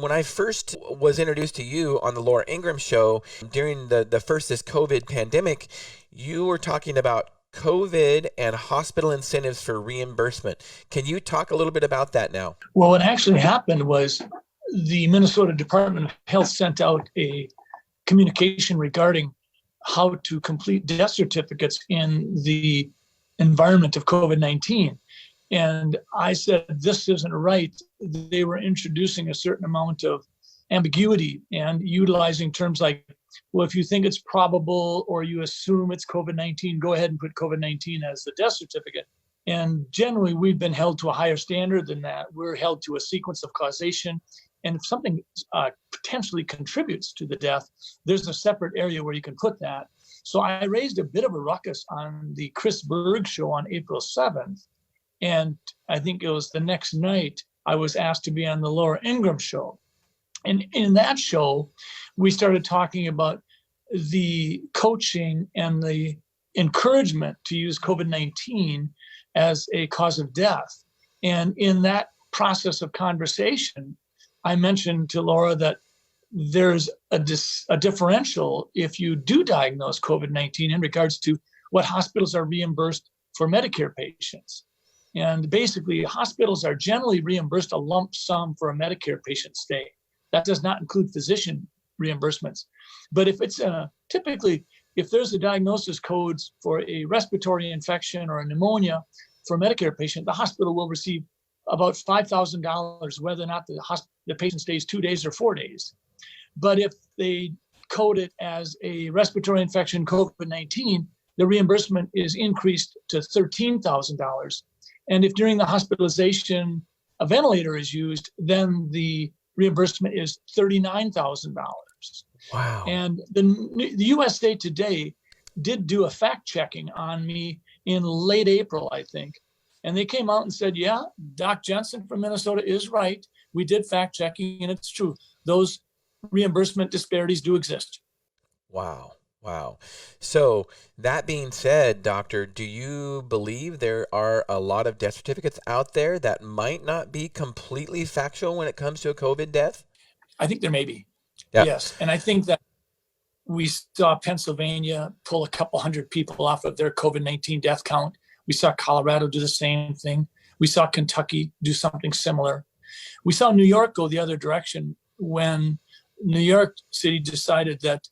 when I first was introduced to you on the Laura Ingraham show during this COVID pandemic, you were talking about COVID and hospital incentives for reimbursement. Can you talk a little bit about that now? Well, what actually happened was the Minnesota Department of Health sent out a communication regarding how to complete death certificates in the environment of COVID-19. And I said, this isn't right. They were introducing a certain amount of ambiguity and utilizing terms like, well, if you think it's probable or you assume it's COVID-19, go ahead and put COVID-19 as the death certificate. And generally, we've been held to a higher standard than that. We're held to a sequence of causation. And if something potentially contributes to the death, there's a separate area where you can put that. So I raised a bit of a ruckus on the Chris Berg show on April 7th. And I think it was the next night I was asked to be on the Laura Ingraham show. And in that show, we started talking about the coaching and the encouragement to use COVID-19 as a cause of death. And in that process of conversation, I mentioned to Laura that there's a differential if you do diagnose COVID-19 in regards to what hospitals are reimbursed for Medicare patients. And basically, hospitals are generally reimbursed a lump sum for a Medicare patient stay. That does not include physician reimbursements. But if it's typically, if there's a diagnosis codes for a respiratory infection or a pneumonia for a Medicare patient, the hospital will receive about $5,000, whether or not the patient stays 2 days or 4 days. But if they code it as a respiratory infection, COVID-19, the reimbursement is increased to $13,000. And if during the hospitalization a ventilator is used, then the reimbursement is $39,000. Wow. And the USA Today did do a fact checking on me in late April, I think. And they came out and said, yeah, Doc Jensen from Minnesota is right. We did fact checking and it's true. Those reimbursement disparities do exist. Wow. Wow. So that being said, doctor, do you believe there are a lot of death certificates out there that might not be completely factual when it comes to a COVID death? I think there may be. Yeah. Yes. And I think that we saw Pennsylvania pull a couple hundred people off of their COVID-19 death count. We saw Colorado do the same thing. We saw Kentucky do something similar. We saw New York go the other direction when New York City decided that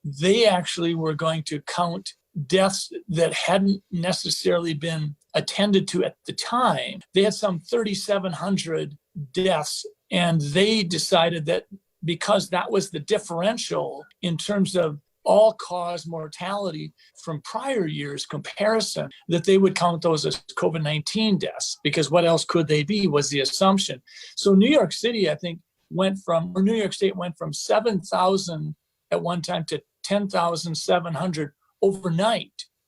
they actually were going to count deaths that hadn't necessarily been attended to at the time. They had some 3,700 deaths, and they decided that because that was the differential in terms of all-cause mortality from prior years comparison, that they would count those as COVID-19 deaths, because what else could they be was the assumption. So New York City, I think, New York State went from 7,000 at one time to 10,700 overnight.